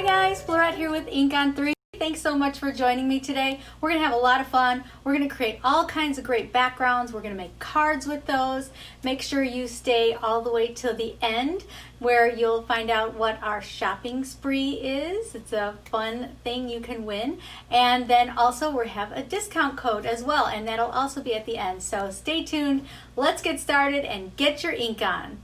guys, Fleurette here with InkOn3. Thanks so much for joining me today. We're going to have a lot of fun. We're going to create all kinds of great backgrounds. We're going to make cards with those. Make sure you stay all the way till the end where you'll find out what our shopping spree is. It's a fun thing you can win. And then also we have a discount code as well, and that'll also be at the end. So stay tuned. Let's get started and get your ink on.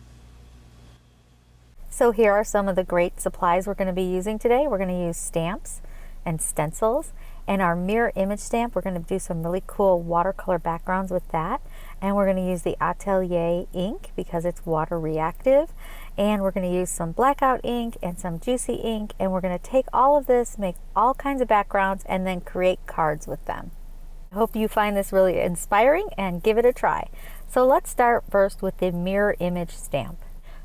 So here are some of the great supplies we're going to be using today. We're going to use stamps and stencils, and our mirror image stamp, we're going to do some really cool watercolor backgrounds with that, and we're going to use the Atelier ink because it's water reactive, and we're going to use some blackout ink and some juicy ink, and we're going to take all of this, make all kinds of backgrounds, and then create cards with them. I hope you find this really inspiring and give it a try. So let's start first with the mirror image stamp.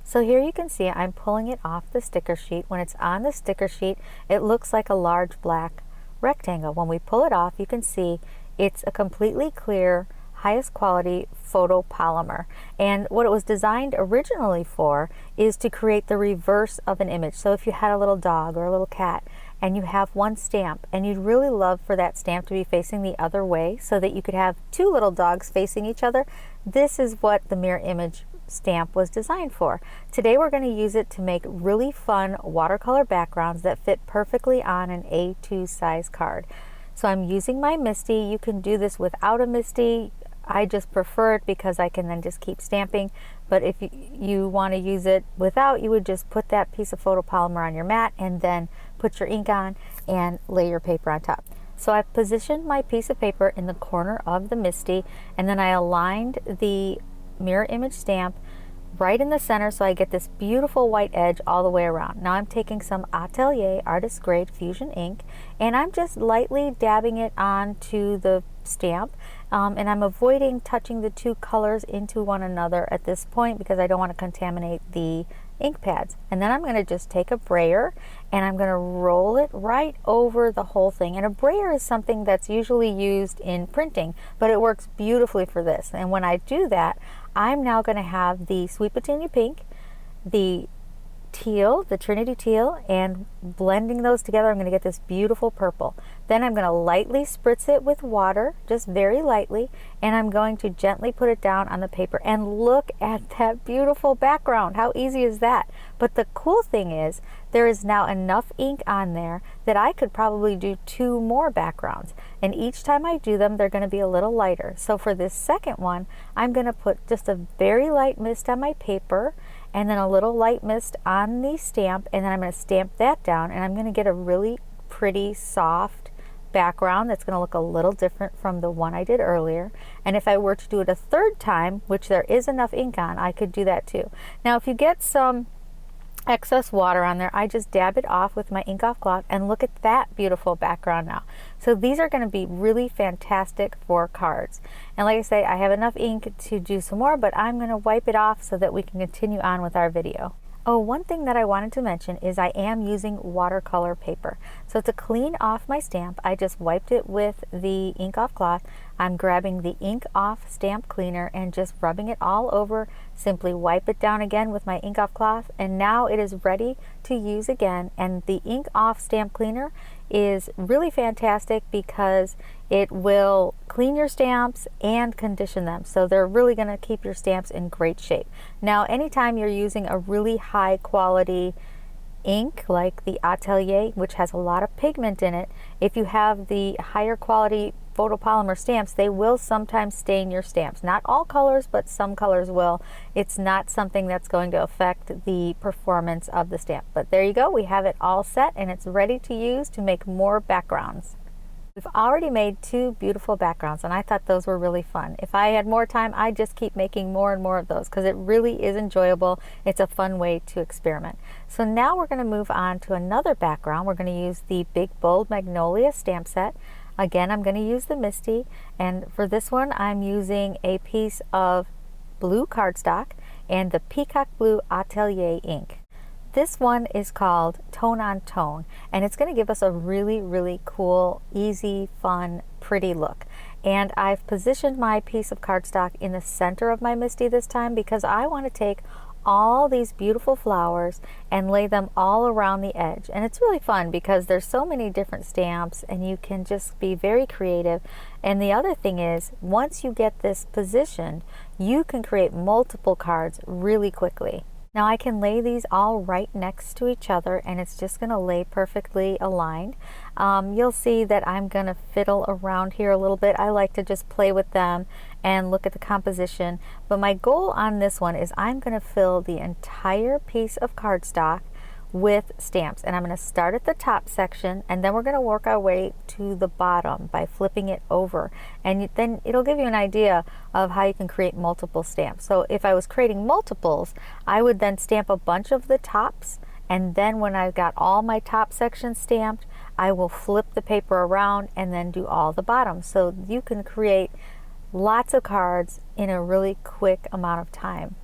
So here you can see I'm pulling it off the sticker sheet. When it's on the sticker sheet, it looks like a large black rectangle. When we pull it off, you can see it's a completely clear, highest quality photopolymer. And what it was designed originally for is to create the reverse of an image. So if you had a little dog or a little cat and you have one stamp and you'd really love for that stamp to be facing the other way so that you could have two little dogs facing each other, this is what the mirror image stamp was designed for. Today we're going to use it to make really fun watercolor backgrounds that fit perfectly on an A2 size card. So I'm using my Misty. You can do this without a Misty. I just prefer it because I can then just keep stamping, but if you want to use it without, you would just put that piece of photopolymer on your mat and then put your ink on and lay your paper on top. So I've positioned my piece of paper in the corner of the Misty, and then I aligned the mirror image stamp right in the center so I get this beautiful white edge all the way around. Now I'm taking some Atelier Artist Grade Fusion ink and I'm just lightly dabbing it onto the stamp, and I'm avoiding touching the two colors into one another at this point because I don't want to contaminate the ink pads. And then I'm going to just take a brayer and I'm going to roll it right over the whole thing. And a brayer is something that's usually used in printing, but it works beautifully for this. And when I do that, I'm now going to have the Sweet Petunia Pink, the teal, the Trinity Teal, and blending those together, I'm going to get this beautiful purple. Then I'm going to lightly spritz it with water, just very lightly, and I'm going to gently put it down on the paper. And look at that beautiful background. How easy is that? But the cool thing is, there is now enough ink on there that I could probably do two more backgrounds. And each time I do them, they're going to be a little lighter. So for this second one, I'm going to put just a very light mist on my paper, and then a little light mist on the stamp, and then I'm going to stamp that down, and I'm going to get a really pretty soft background that's going to look a little different from the one I did earlier. And if I were to do it a third time, which there is enough ink on, I could do that too. Now if you get some excess water on there, I just dab it off with my ink off cloth, and look at that beautiful background now. So these are going to be really fantastic for cards. And like I say, I have enough ink to do some more, but I'm going to wipe it off so that we can continue on with our video. Oh, one thing that I wanted to mention is I am using watercolor paper. So to clean off my stamp, I just wiped it with the ink off cloth. I'm grabbing the ink off stamp cleaner and just rubbing it all over. Simply wipe it down again with my ink off cloth, and now it is ready to use again. And the ink off stamp cleaner is really fantastic because it will clean your stamps and condition them. So they're really going to keep your stamps in great shape. Now anytime you're using a really high quality ink like the Atelier, which has a lot of pigment in it, if you have the higher quality photopolymer stamps, they will sometimes stain your stamps. Not all colors, but some colors will. It's not something that's going to affect the performance of the stamp. But there you go, we have it all set and it's ready to use to make more backgrounds. We've already made two beautiful backgrounds and I thought those were really fun. If I had more time, I'd just keep making more and more of those because it really is enjoyable. It's a fun way to experiment. So now we're going to move on to another background. We're going to use the Big Bold Magnolia stamp set. Again, I'm going to use the Misty, and for this one I'm using a piece of blue cardstock and the Peacock Blue Atelier ink. This one is called Tone on Tone, and it's going to give us a really, really cool, easy, fun, pretty look. And I've positioned my piece of cardstock in the center of my Misty this time because I want to take all these beautiful flowers and lay them all around the edge. And it's really fun because there's so many different stamps and you can just be very creative. And the other thing is, once you get this positioned, you can create multiple cards really quickly. Now I can lay these all right next to each other and it's just going to lay perfectly aligned. You'll see that I'm going to fiddle around here a little bit. I like to just play with them and look at the composition. But my goal on this one is I'm going to fill the entire piece of cardstock with stamps, and I'm going to start at the top section and then we're going to work our way to the bottom by flipping it over, and then it'll give you an idea of how you can create multiple stamps. So if I was creating multiples, I would then stamp a bunch of the tops, and then when I've got all my top sections stamped, I will flip the paper around and then do all the bottoms. So you can create lots of cards in a really quick amount of time,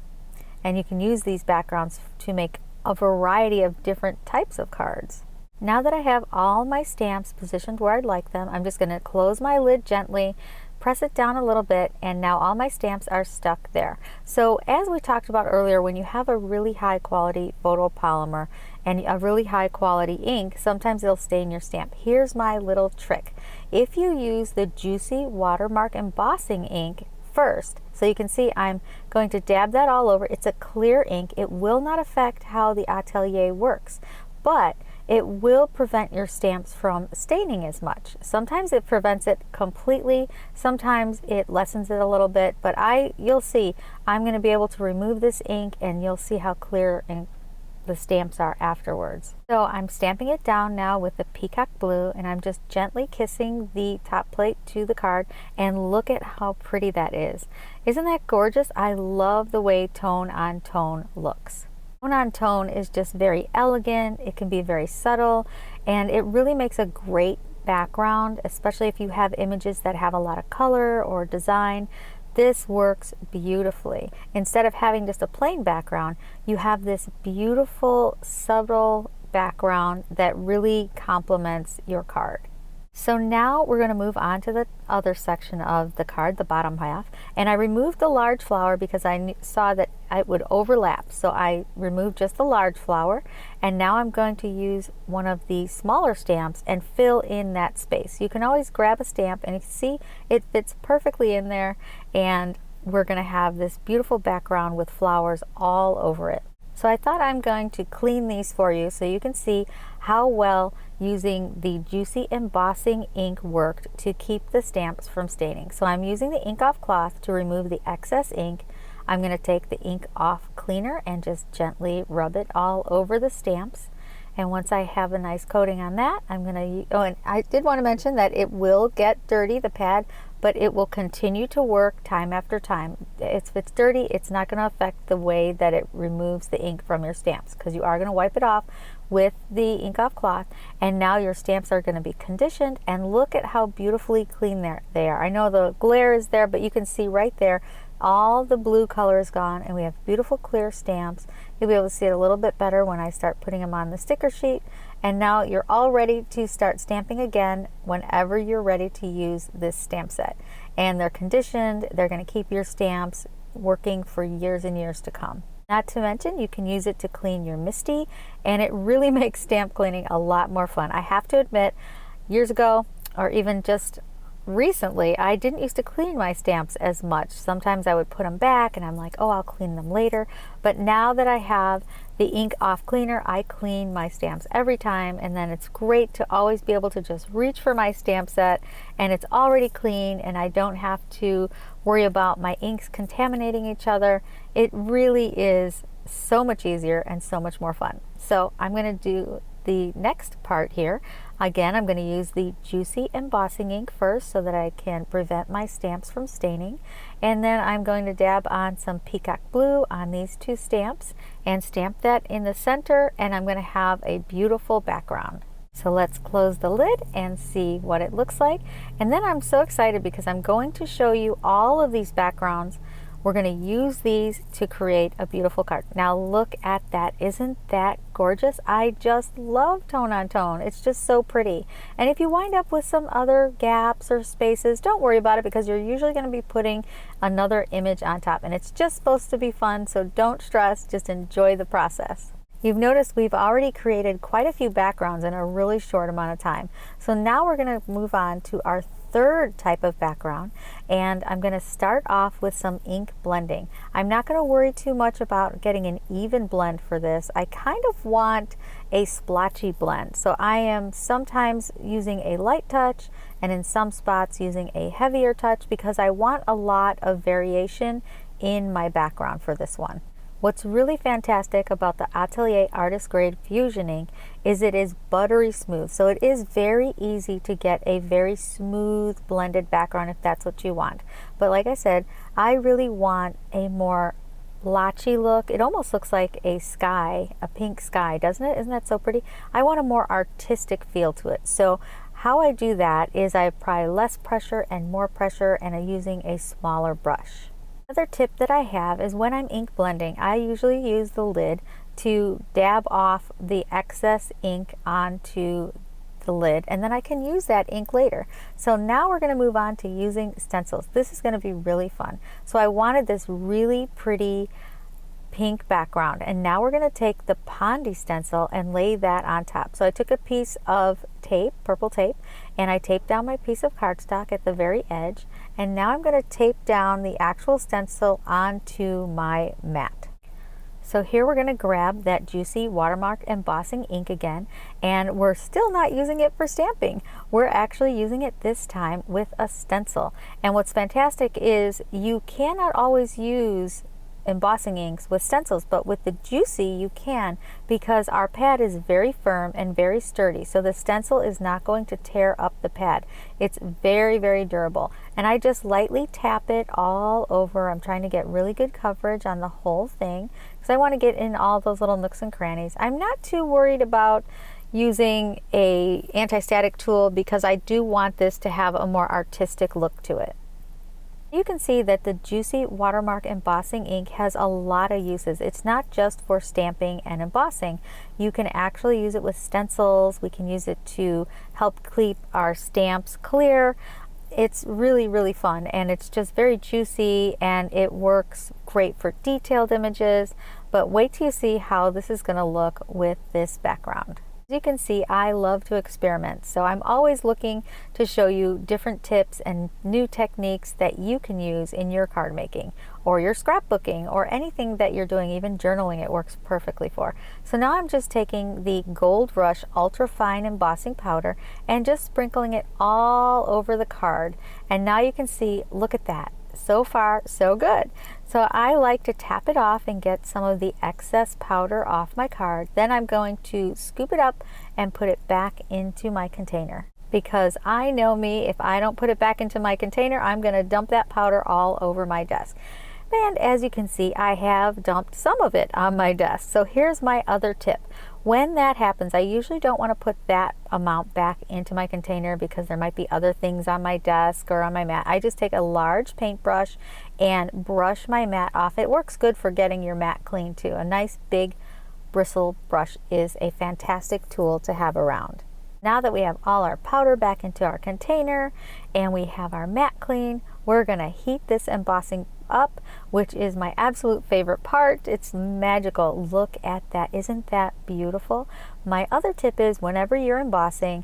and you can use these backgrounds to make a variety of different types of cards. Now that I have all my stamps positioned where I'd like them, I'm just going to close my lid gently, press it down a little bit, and now all my stamps are stuck there. So as we talked about earlier, when you have a really high quality photopolymer and a really high quality ink, sometimes it'll stain your stamp. Here's my little trick. If you use the Juicy Watermark Embossing ink first, so you can see I'm going to dab that all over. It's a clear ink. It will not affect how the atelier works, but it will prevent your stamps from staining as much. Sometimes it prevents it completely, sometimes it lessens it a little bit, but you'll see I'm going to be able to remove this ink and you'll see how clear and the stamps are afterwards. So I'm stamping it down now with the Peacock Blue, and I'm just gently kissing the top plate to the card, and look at how pretty that is. Isn't that gorgeous? I love the way tone on tone looks. Tone on tone is just very elegant, it can be very subtle, and it really makes a great background, especially if you have images that have a lot of color or design. This works beautifully. Instead of having just a plain background, you have this beautiful, subtle background that really complements your card. So now we're going to move on to the other section of the card, the bottom half. And I removed the large flower because I saw that it would overlap. So I removed just the large flower. And now I'm going to use one of the smaller stamps and fill in that space. You can always grab a stamp and you can see it fits perfectly in there. And we're going to have this beautiful background with flowers all over it. So I thought I'm going to clean these for you so you can see how well using the Juicy Embossing ink worked to keep the stamps from staining. So I'm using the ink off cloth to remove the excess ink. I'm going to take the ink off cleaner and just gently rub it all over the stamps. And once I have a nice coating on that, I'm going to, oh, and I did want to mention that it will get dirty, the pad, but it will continue to work time after time. If it's dirty, it's not going to affect the way that it removes the ink from your stamps, because you are going to wipe it off with the ink off cloth, and now your stamps are going to be conditioned, and look at how beautifully clean they are. I know the glare is there, but you can see right there all the blue color is gone and we have beautiful clear stamps. You'll be able to see it a little bit better when I start putting them on the sticker sheet. And now you're all ready to start stamping again whenever you're ready to use this stamp set. And they're conditioned, they're going to keep your stamps working for years and years to come. Not to mention, you can use it to clean your MISTI, and it really makes stamp cleaning a lot more fun. I have to admit, years ago, or even just recently, I didn't used to clean my stamps as much. Sometimes I would put them back and I'm like, oh, I'll clean them later. But now that I have the ink off cleaner, I clean my stamps every time, and then it's great to always be able to just reach for my stamp set and it's already clean and I don't have to worry about my inks contaminating each other. It really is so much easier and so much more fun. So I'm going to do the next part here. Again, I'm going to use the Juicy Embossing ink first so that I can prevent my stamps from staining. And then I'm going to dab on some Peacock Blue on these two stamps and stamp that in the center, and I'm going to have a beautiful background. So let's close the lid and see what it looks like. And then I'm so excited because I'm going to show you all of these backgrounds We're going to use these to create a beautiful card. Now look at that. Isn't that gorgeous? I just love tone on tone. It's just so pretty. And if you wind up with some other gaps or spaces, don't worry about it, because you're usually going to be putting another image on top, and it's just supposed to be fun, so don't stress, just enjoy the process. You've noticed we've already created quite a few backgrounds in a really short amount of time. So now we're going to move on to our third type of background, and I'm going to start off with some ink blending. I'm not going to worry too much about getting an even blend for this. I kind of want a splotchy blend. So I am sometimes using a light touch and in some spots using a heavier touch, because I want a lot of variation in my background for this one. What's really fantastic about the Atelier Artist Grade Fusion ink is it is buttery smooth. So it is very easy to get a very smooth blended background if that's what you want. But like I said, I really want a more blotchy look. It almost looks like a sky, a pink sky, doesn't it? Isn't that so pretty? I want a more artistic feel to it. So how I do that is I apply less pressure and more pressure, and I'm using a smaller brush. Another tip that I have is when I'm ink blending, I usually use the lid to dab off the excess ink onto the lid, and then I can use that ink later. So now we're going to move on to using stencils. This is going to be really fun. So I wanted this really pretty pink background, and now we're going to take the Pondy stencil and lay that on top. So I took a piece of tape, purple tape, and I taped down my piece of cardstock at the very edge, and now I'm going to tape down the actual stencil onto my mat. So here we're going to grab that juicy watermark embossing ink again, and we're still not using it for stamping. We're actually using it this time with a stencil. And what's fantastic is you cannot always use embossing inks with stencils, but with the Juicy you can, because our pad is very firm and very sturdy, so the stencil is not going to tear up the pad. It's very, very durable, and I just lightly tap it all over. I'm trying to get really good coverage on the whole thing because I want to get in all those little nooks and crannies. I'm not too worried about using a anti-static tool because I do want this to have a more artistic look to it. You can see that the Juicy Watermark Embossing ink has a lot of uses. It's not just for stamping and embossing. You can actually use it with stencils. We can use it to help keep our stamps clear. It's really, really fun, and it's just very juicy, and it works great for detailed images. But wait till you see how this is going to look with this background. As you can see, I love to experiment, so I'm always looking to show you different tips and new techniques that you can use in your card making or your scrapbooking or anything that you're doing. Even journaling it works perfectly for. So now I'm just taking the Gold Rush Ultra Fine Embossing Powder and just sprinkling it all over the card, and now you can see, look at that. So far, so good. So I like to tap it off and get some of the excess powder off my card. Then I'm going to scoop it up and put it back into my container. Because I know me, if I don't put it back into my container, I'm going to dump that powder all over my desk. And as you can see, I have dumped some of it on my desk. So here's my other tip. When that happens, I usually don't want to put that amount back into my container because there might be other things on my desk or on my mat. I just take a large paintbrush and brush my mat off. It works good for getting your mat clean too. A nice big bristle brush is a fantastic tool to have around. Now that we have all our powder back into our container and we have our mat clean, we're going to heat this embossing up, which is my absolute favorite part. It's magical. Look at that. Isn't that beautiful? My other tip is whenever you're embossing,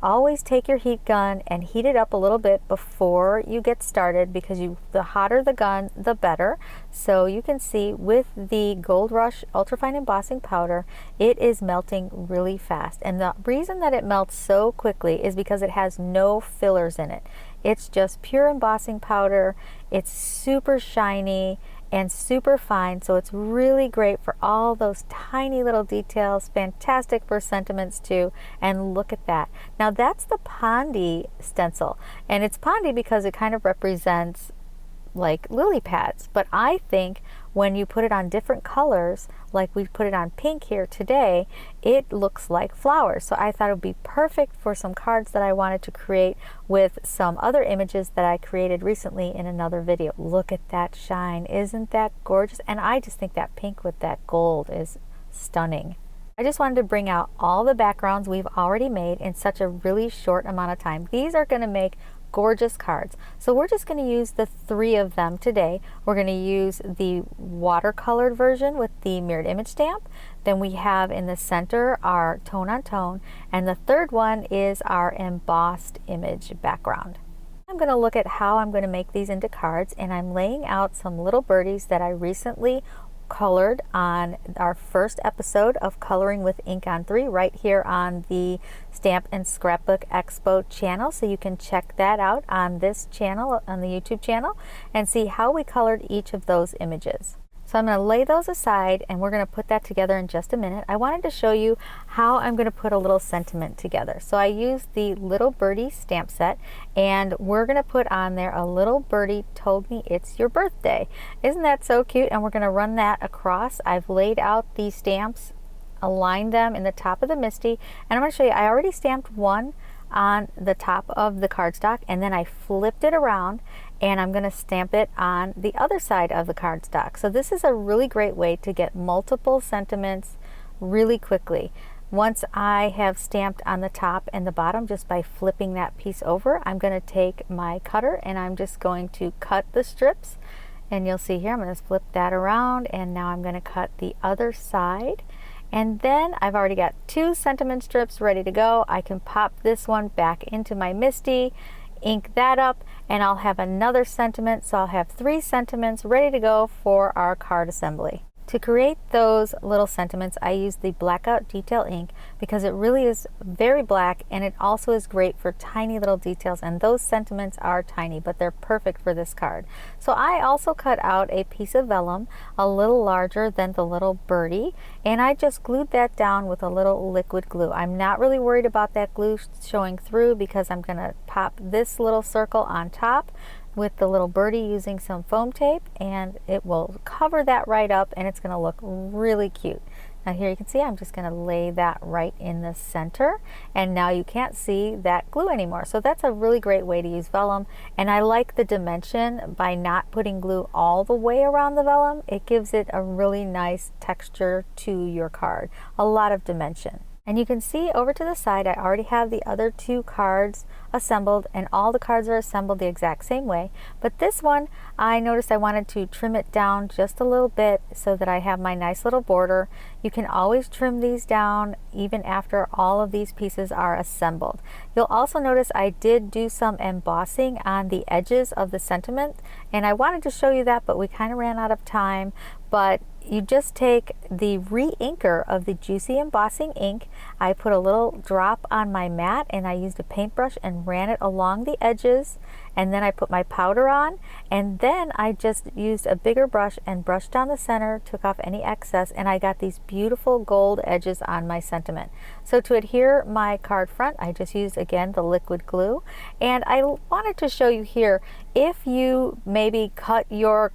always take your heat gun and heat it up a little bit before you get started, because the hotter the gun, the better. So you can see with the Gold Rush Ultrafine Embossing Powder, it is melting really fast. And the reason that it melts so quickly is because it has no fillers in it. It's just pure embossing powder. It's super shiny and super fine, so it's really great for all those tiny little details. Fantastic for sentiments too. And look at that. Now that's the Pondy stencil, and it's Pondy because it kind of represents like lily pads. But I think when you put it on different colors, like we put it on pink here today, it looks like flowers. So I thought it would be perfect for some cards that I wanted to create with some other images that I created recently in another video. Look at that shine. Isn't that gorgeous? And I just think that pink with that gold is stunning. I just wanted to bring out all the backgrounds we've already made in such a really short amount of time. These are going to make gorgeous cards. So we're just going to use the 3 of them today. We're going to use the watercolored version with the mirrored image stamp. Then we have in the center our tone on tone, and the third one is our embossed image background. I'm going to look at how I'm going to make these into cards, and I'm laying out some little birdies that I recently colored on our first episode of Coloring with InkOn3 right here on the Stamp and Scrapbook Expo channel. So you can check that out on this channel, on the YouTube channel, and see how we colored each of those images. So I'm going to lay those aside and we're going to put that together in just a minute. I wanted to show you how I'm going to put a little sentiment together. So I used the Little Birdie stamp set, and we're going to put on there a little birdie told me it's your birthday. Isn't that so cute? And we're going to run that across. I've laid out these stamps, aligned them in the top of the MISTI, and I'm going to show you, I already stamped one on the top of the cardstock, and then I flipped it around and I'm going to stamp it on the other side of the cardstock. So this is a really great way to get multiple sentiments really quickly. Once I have stamped on the top and the bottom just by flipping that piece over, I'm going to take my cutter and I'm just going to cut the strips, and you'll see here I'm going to flip that around, and now I'm going to cut the other side. And then I've already got 2 sentiment strips ready to go. I can pop this one back into my MISTI, ink that up, and I'll have another sentiment. So I'll have 3 sentiments ready to go for our card assembly. To create those little sentiments, I use the Blackout Detail ink because it really is very black, and it also is great for tiny little details, and those sentiments are tiny, but they're perfect for this card. So I also cut out a piece of vellum a little larger than the little birdie, and I just glued that down with a little liquid glue. I'm not really worried about that glue showing through because I'm going to pop this little circle on top with the little birdie using some foam tape, and it will cover that right up, and it's going to look really cute. Now here you can see I'm just going to lay that right in the center, and now you can't see that glue anymore. So that's a really great way to use vellum, and I like the dimension by not putting glue all the way around the vellum. It gives it a really nice texture to your card, a lot of dimension. And you can see over to the side I already have the other 2 cards assembled, and all the cards are assembled the exact same way. But this one I noticed I wanted to trim it down just a little bit so that I have my nice little border. You can always trim these down even after all of these pieces are assembled. You'll also notice I did do some embossing on the edges of the sentiment, and I wanted to show you that, but we kind of ran out of time. But you just take the re-inker of the Juicy Embossing ink. I put a little drop on my mat, and I used a paintbrush and ran it along the edges, and then I put my powder on, and then I just used a bigger brush and brushed down the center, took off any excess, and I got these beautiful gold edges on my sentiment. So to adhere my card front, I just used again the liquid glue, and I wanted to show you here, if you maybe cut your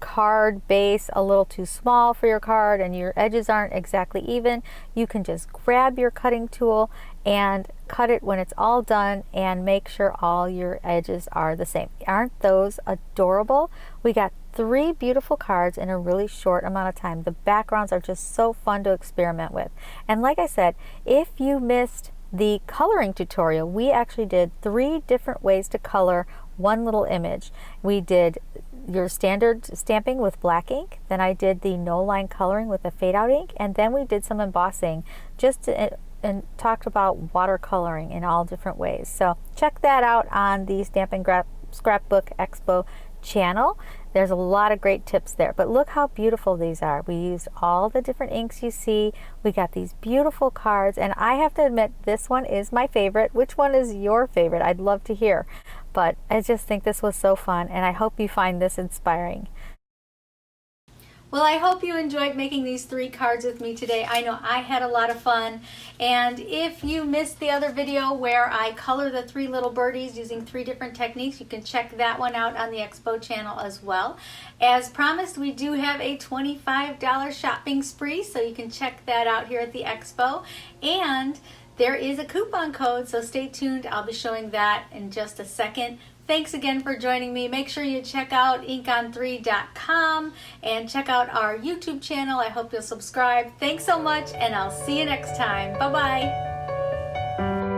card base a little too small for your card and your edges aren't exactly even, you can just grab your cutting tool and cut it when it's all done, and make sure all your edges are the same. Aren't those adorable? We got 3 beautiful cards in a really short amount of time. The backgrounds are just so fun to experiment with. And like I said, if you missed the coloring tutorial, we actually did 3 different ways to color one little image. We did your standard stamping with black ink, then I did the no line coloring with the fade out ink, and then we did some embossing just to, and talked about watercoloring in all different ways. So check that out on the Stamp and Scrapbook Expo channel. There's a lot of great tips there, but look how beautiful these are. We used all the different inks you see. We got these beautiful cards, and I have to admit this one is my favorite. Which one is your favorite? I'd love to hear, but I just think this was so fun, and I hope you find this inspiring. Well, I hope you enjoyed making these 3 cards with me today. I know I had a lot of fun. And if you missed the other video where I color the 3 little birdies using 3 different techniques, you can check that one out on the Expo channel as well. As promised, we do have a $25 shopping spree, so you can check that out here at the Expo. And there is a coupon code, so stay tuned. I'll be showing that in just a second. Thanks again for joining me. Make sure you check out InkOn3.com and check out our YouTube channel. I hope you'll subscribe. Thanks so much, and I'll see you next time. Bye-bye.